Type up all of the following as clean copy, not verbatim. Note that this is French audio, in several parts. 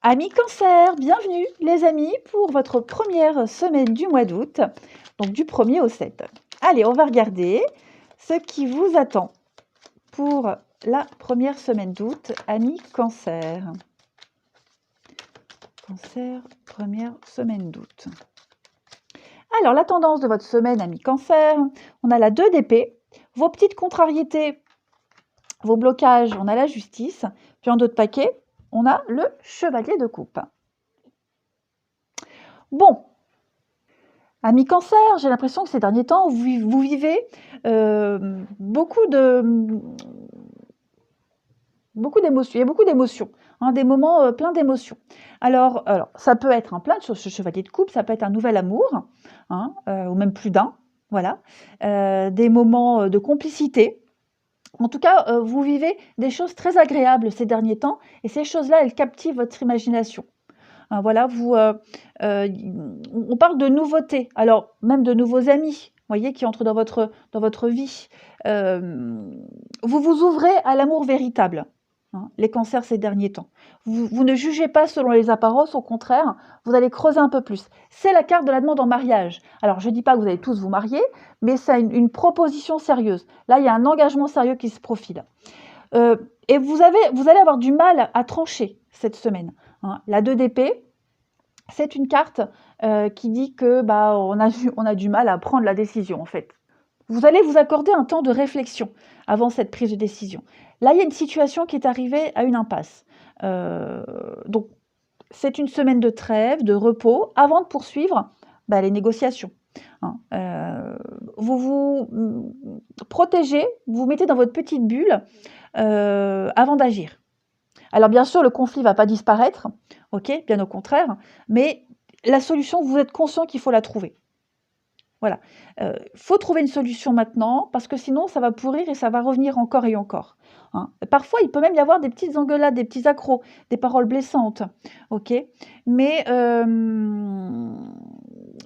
Amis Cancer, bienvenue les amis pour votre première semaine du mois d'août, donc du 1er au 7. Allez, on va regarder ce qui vous attend pour la première semaine d'août, amis Cancer. Cancer, première semaine d'août. Alors, la tendance de votre semaine, amis Cancer, on a la 2 d'épée, vos petites contrariétés, vos blocages, on a la justice, puis en d'autres paquets, on a le chevalier de coupe. Bon, amis Cancer, j'ai l'impression que ces derniers temps, vous vivez beaucoup d'émotions. Il y a beaucoup d'émotions, hein, des moments pleins d'émotions. Alors, ça peut être plein de choses, ce chevalier de coupe, ça peut être un nouvel amour, hein, ou même plus d'un, voilà. Des moments de complicité. En tout cas, vous vivez des choses très agréables ces derniers temps, et ces choses-là, elles captivent votre imagination. Hein, voilà, on parle de nouveautés, alors même de nouveaux amis, voyez, qui entrent dans votre vie. Vous vous ouvrez à l'amour véritable, hein, les cancers ces derniers temps. Vous ne jugez pas selon les apparences, au contraire, vous allez creuser un peu plus. C'est la carte de la demande en mariage. Alors, je ne dis pas que vous allez tous vous marier, mais c'est une proposition sérieuse. Là, il y a un engagement sérieux qui se profile. Et vous allez avoir du mal à trancher cette semaine. Hein. La 2 d'épée, c'est une carte qui dit que on a du mal à prendre la décision, en fait. Vous allez vous accorder un temps de réflexion avant cette prise de décision. Là, il y a une situation qui est arrivée à une impasse. Donc, c'est une semaine de trêve, de repos, avant de poursuivre les négociations. Hein. Vous vous protégez, vous vous mettez dans votre petite bulle avant d'agir. Alors bien sûr, le conflit ne va pas disparaître, ok, bien au contraire, mais la solution, vous êtes conscient qu'il faut la trouver. Voilà. Faut trouver une solution maintenant, parce que sinon, ça va pourrir et ça va revenir encore et encore. Hein. Parfois, il peut même y avoir des petites engueulades, des petits accros, des paroles blessantes, ok, mais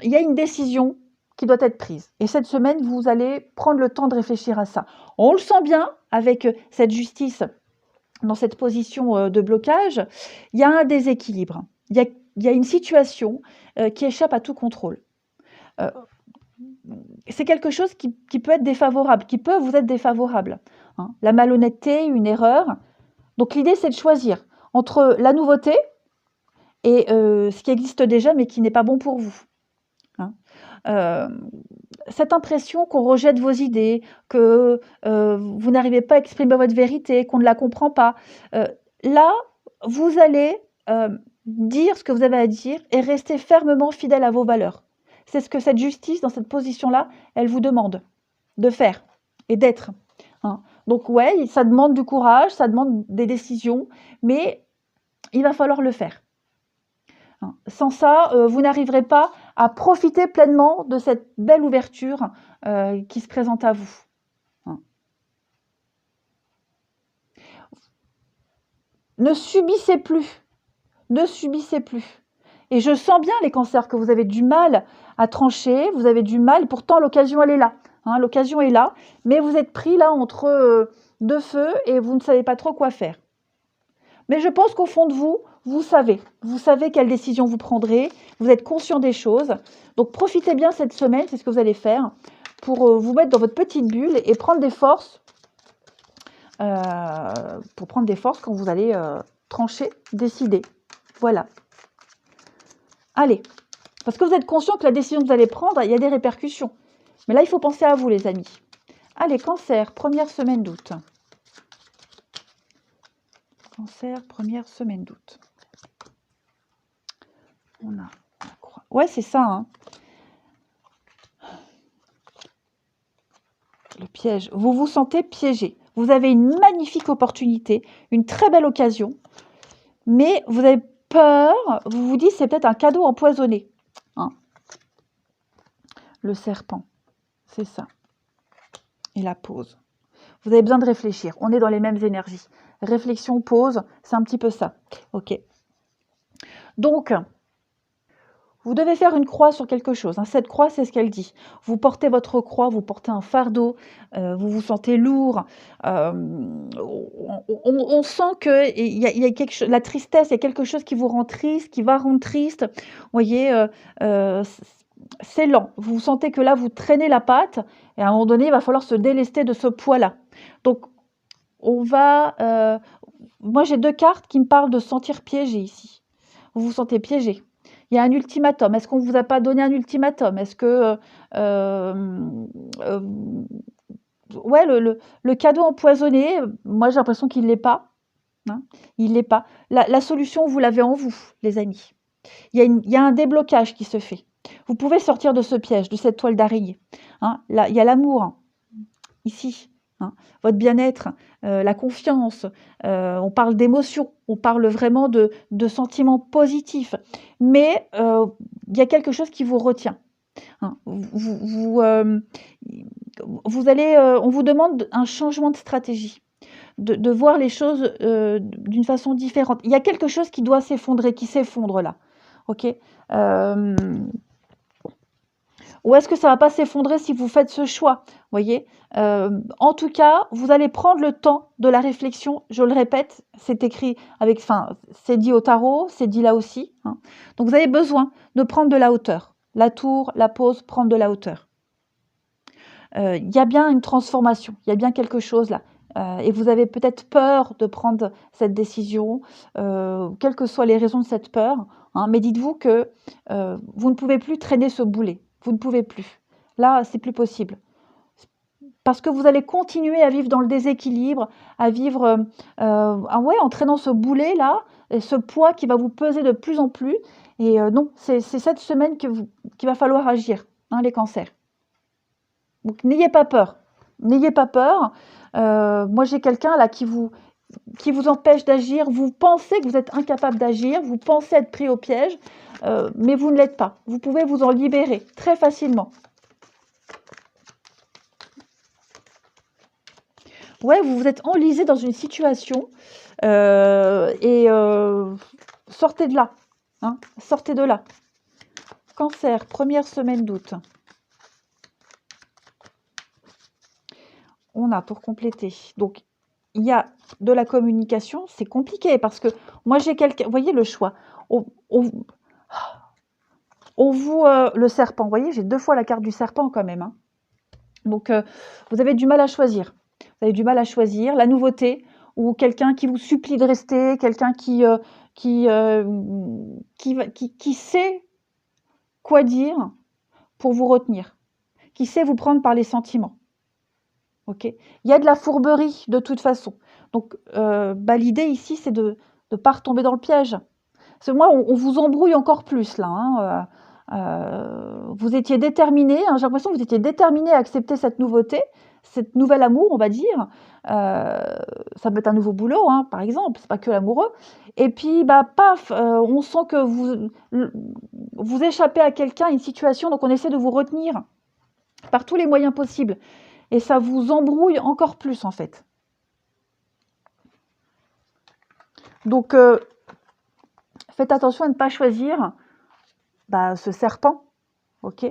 il y a une décision qui doit être prise. Et cette semaine, vous allez prendre le temps de réfléchir à ça. On le sent bien avec cette justice dans cette position de blocage, il y a un déséquilibre. Il y a une situation qui échappe à tout contrôle. C'est quelque chose qui peut être défavorable, qui peut vous être défavorable. Hein. La malhonnêteté, une erreur. Donc l'idée, c'est de choisir entre la nouveauté et ce qui existe déjà, mais qui n'est pas bon pour vous. Hein. Cette impression qu'on rejette vos idées, que vous n'arrivez pas à exprimer votre vérité, qu'on ne la comprend pas, là, vous allez dire ce que vous avez à dire et rester fermement fidèle à vos valeurs. C'est ce que cette justice, dans cette position-là, elle vous demande de faire et d'être. Hein. Donc ouais, ça demande du courage, ça demande des décisions, mais il va falloir le faire. Hein. Sans ça, vous n'arriverez pas à profiter pleinement de cette belle ouverture qui se présente à vous. Hein. Ne subissez plus. Ne subissez plus. Et je sens bien, les cancers, que vous avez du mal à trancher, vous avez du mal, pourtant l'occasion, elle est là. Hein, l'occasion est là, mais vous êtes pris là entre deux feux et vous ne savez pas trop quoi faire. Mais je pense qu'au fond de vous, vous savez quelle décision vous prendrez, vous êtes conscient des choses. Donc profitez bien cette semaine, c'est ce que vous allez faire, pour vous mettre dans votre petite bulle et prendre des forces, quand vous allez trancher, décider. Voilà. Allez, parce que vous êtes conscient que la décision que vous allez prendre, il y a des répercussions. Mais là, il faut penser à vous, les amis. Allez, Cancer, première semaine d'août. Cancer, première semaine d'août. On a la croix. Ouais, c'est ça. Hein. Le piège. Vous vous sentez piégé. Vous avez une magnifique opportunité, une très belle occasion, mais vous avez peur. Vous vous dites, c'est peut-être un cadeau empoisonné. Hein. Le serpent, c'est ça. Et la pause. Vous avez besoin de réfléchir. On est dans les mêmes énergies. Réflexion, pause, c'est un petit peu ça. Ok. Donc, Vous devez faire une croix sur quelque chose, hein. Cette croix, c'est ce qu'elle dit. Vous portez votre croix, vous portez un fardeau, vous vous sentez lourd. On sent qu'il y a quelque chose, la tristesse, il y a quelque chose qui vous rend triste, qui va rendre triste. Vous voyez, c'est lent. Vous sentez que là, vous traînez la patte et à un moment donné, il va falloir se délester de ce poids-là. Donc, on va... moi, j'ai 2 cartes qui me parlent de se sentir piégé ici. Vous vous sentez piégé. Il y a un ultimatum. Est-ce qu'on ne vous a pas donné un ultimatum? Est-ce que... ouais, le cadeau empoisonné, moi j'ai l'impression qu'il ne l'est pas. Hein, il ne l'est pas. La solution, vous l'avez en vous, les amis. Il y a un déblocage qui se fait. Vous pouvez sortir de ce piège, de cette toile d'araignée. Hein, là, il y a l'amour, hein, ici. Hein, votre bien-être, la confiance, on parle d'émotions, on parle vraiment de sentiments positifs. Mais il y a quelque chose qui vous retient. Hein. Vous allez, on vous demande un changement de stratégie, de voir les choses d'une façon différente. Il y a quelque chose qui doit s'effondrer, qui s'effondre là. Ok. Ou est-ce que ça ne va pas s'effondrer si vous faites ce choix? Voyez. En tout cas, vous allez prendre le temps de la réflexion. Je le répète, c'est écrit avec, enfin, c'est dit au tarot, c'est dit là aussi. Hein. Donc vous avez besoin de prendre de la hauteur. La tour, la pause, prendre de la hauteur. Il y a bien une transformation, il y a bien quelque chose là. Et vous avez peut-être peur de prendre cette décision, quelles que soient les raisons de cette peur, hein, mais dites-vous que vous ne pouvez plus traîner ce boulet. Vous ne pouvez plus. Là, c'est plus possible. Parce que vous allez continuer à vivre dans le déséquilibre, à vivre en traînant ce boulet là, et ce poids qui va vous peser de plus en plus. Et non, c'est cette semaine qu'il va falloir agir, hein, les cancers. Donc n'ayez pas peur. N'ayez pas peur. Moi, j'ai quelqu'un là qui vous empêche d'agir. Vous pensez que vous êtes incapable d'agir. Vous pensez être pris au piège. Mais vous ne l'êtes pas. Vous pouvez vous en libérer très facilement. Ouais, vous vous êtes enlisé dans une situation. Sortez de là. Hein, sortez de là. Cancer, première semaine d'août. On a pour compléter. Donc, il y a de la communication. C'est compliqué parce que moi, j'ai quelqu'un... Vous voyez le choix. On vous... le serpent. Vous voyez, j'ai 2 fois la carte du serpent quand même. Hein. Donc, vous avez du mal à choisir. Vous avez du mal à choisir. La nouveauté ou quelqu'un qui vous supplie de rester, quelqu'un qui sait quoi dire pour vous retenir, qui sait vous prendre par les sentiments. Ok. Il y a de la fourberie de toute façon. Donc, l'idée ici, c'est de ne pas retomber dans le piège. Parce que moi, on vous embrouille encore plus là. Hein. Vous étiez déterminé, hein, j'ai l'impression que vous étiez déterminé à accepter cette nouveauté, cette nouvel amour, on va dire. Ça peut être un nouveau boulot, hein, par exemple, c'est pas que l'amoureux. Et puis, paf, on sent que vous échappez à quelqu'un, à une situation, donc on essaie de vous retenir par tous les moyens possibles. Et ça vous embrouille encore plus, en fait. Donc, faites attention à ne pas choisir ce serpent, ok,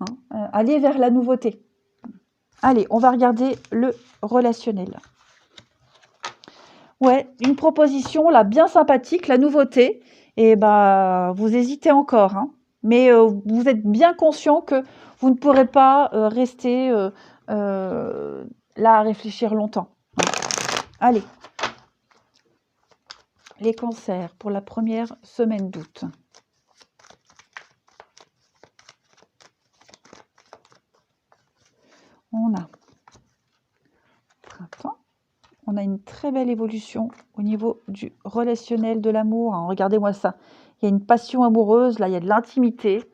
hein, allez vers la nouveauté. Allez, on va regarder le relationnel. Ouais, une proposition là bien sympathique, la nouveauté. Et vous hésitez encore, hein, mais vous êtes bien conscient que vous ne pourrez pas rester là à réfléchir longtemps. Hein. Allez, les cancers pour la première semaine d'août. On a printemps. On a une très belle évolution au niveau du relationnel, de l'amour. Hein, regardez-moi ça. Il y a une passion amoureuse, là, il y a de l'intimité.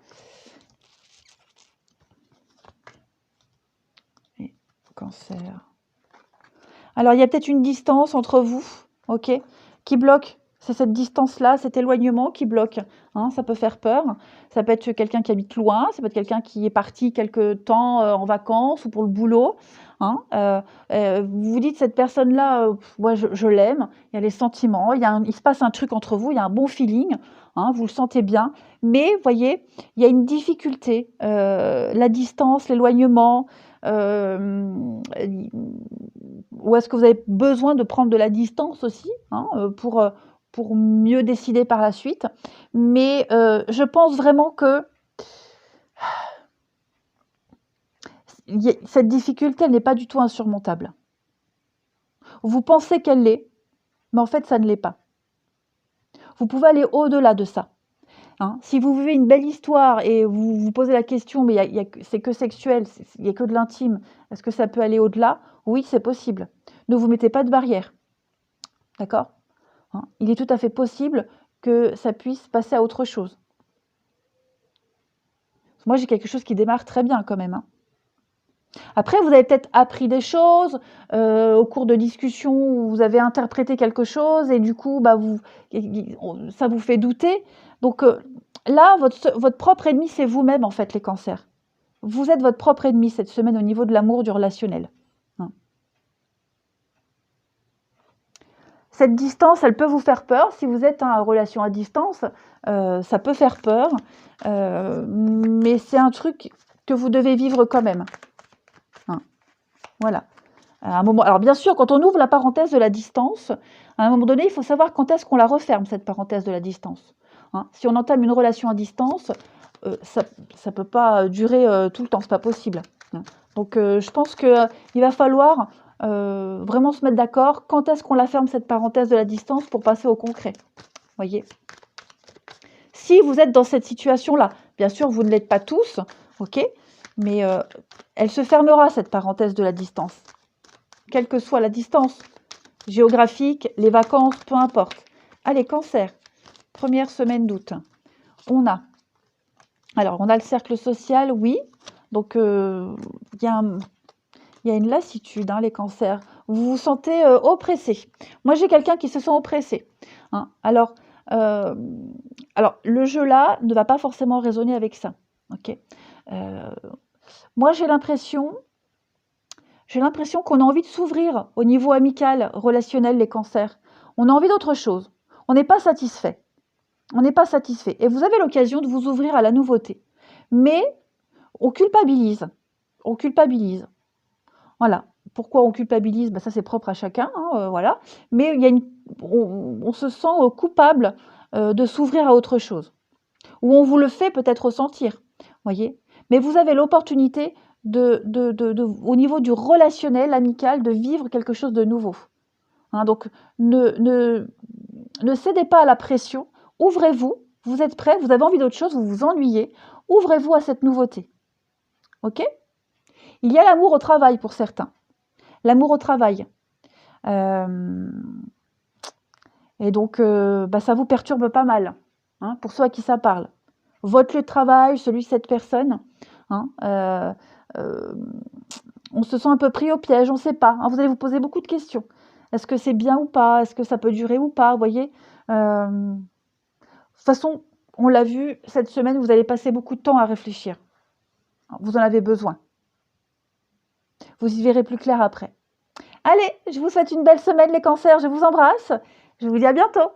Et cancer. Alors, il y a peut-être une distance entre vous, ok, qui bloque C'est cette distance-là, cet éloignement qui bloque, hein, ça peut faire peur. Ça peut être quelqu'un qui habite loin, ça peut être quelqu'un qui est parti quelque temps, en vacances ou pour le boulot, hein. Vous vous dites: «Cette personne-là, moi je l'aime». Il y a les sentiments, il se passe un truc entre vous, il y a un bon feeling, hein, vous le sentez bien. Mais voyez, il y a une difficulté, la distance, l'éloignement, ou est-ce que vous avez besoin de prendre de la distance aussi, hein, pour mieux décider par la suite. Mais je pense vraiment que cette difficulté, elle n'est pas du tout insurmontable. Vous pensez qu'elle l'est, mais en fait, ça ne l'est pas. Vous pouvez aller au-delà de ça. Hein. Si vous vivez une belle histoire et vous vous posez la question, mais c'est que sexuel, il n'y a que de l'intime, est-ce que ça peut aller au-delà? Oui, c'est possible. Ne vous mettez pas de barrière. D'accord? Hein. Il est tout à fait possible que ça puisse passer à autre chose. Moi, j'ai quelque chose qui démarre très bien quand même. Hein. Après, vous avez peut-être appris des choses au cours de discussions où vous avez interprété quelque chose et du coup, bah, ça vous fait douter. Donc là, votre propre ennemi, c'est vous-même en fait, les cancers. Vous êtes votre propre ennemi cette semaine au niveau de l'amour, du relationnel. Hein. Cette distance, elle peut vous faire peur. Si vous êtes en relation à distance, ça peut faire peur. Mais c'est un truc que vous devez vivre quand même. Hein. Voilà. À un moment, alors bien sûr, quand on ouvre la parenthèse de la distance, à un moment donné, il faut savoir quand est-ce qu'on la referme, cette parenthèse de la distance. Hein. Si on entame une relation à distance, ça ne peut pas durer tout le temps, c'est pas possible. Hein. Donc je pense qu'il va falloir vraiment se mettre d'accord quand est-ce qu'on la ferme, cette parenthèse de la distance, pour passer au concret. Voyez. Si vous êtes dans cette situation-là, bien sûr, vous ne l'êtes pas tous, ok, mais elle se fermera, cette parenthèse de la distance. Quelle que soit la distance géographique, les vacances, peu importe. Allez, cancer, première semaine d'août. On a le cercle social, oui. Donc, il y a une lassitude, hein, les cancers. Vous vous sentez oppressé. Moi, j'ai quelqu'un qui se sent oppressé. Hein. Alors, le jeu là ne va pas forcément résonner avec ça. Ok. Moi, j'ai l'impression qu'on a envie de s'ouvrir au niveau amical, relationnel, les cancers. On a envie d'autre chose. On n'est pas satisfait. On n'est pas satisfait. Et vous avez l'occasion de vous ouvrir à la nouveauté. Mais on culpabilise. On culpabilise. Voilà. Pourquoi on culpabilise? Ça, c'est propre à chacun. Hein, voilà. Mais on se sent coupable de s'ouvrir à autre chose. Ou on vous le fait peut-être ressentir. Voyez. Mais vous avez l'opportunité au niveau du relationnel, amical, de vivre quelque chose de nouveau. Hein, donc, ne cédez pas à la pression. Ouvrez-vous. Vous êtes prêts, vous avez envie d'autre chose, vous vous ennuyez. Ouvrez-vous à cette nouveauté. Ok? Il y a l'amour au travail pour certains. L'amour au travail. Et donc, ça vous perturbe pas mal. Hein, pour ceux à qui ça parle. Votre lieu de travail, celui de cette personne. Hein, on se sent un peu pris au piège, on ne sait pas. Hein, vous allez vous poser beaucoup de questions. Est-ce que c'est bien ou pas? Est-ce que ça peut durer ou pas? Vous voyez, de toute façon, on l'a vu, cette semaine, vous allez passer beaucoup de temps à réfléchir. Vous en avez besoin. Vous y verrez plus clair après. Allez, je vous souhaite une belle semaine les cancers, je vous embrasse. Je vous dis à bientôt.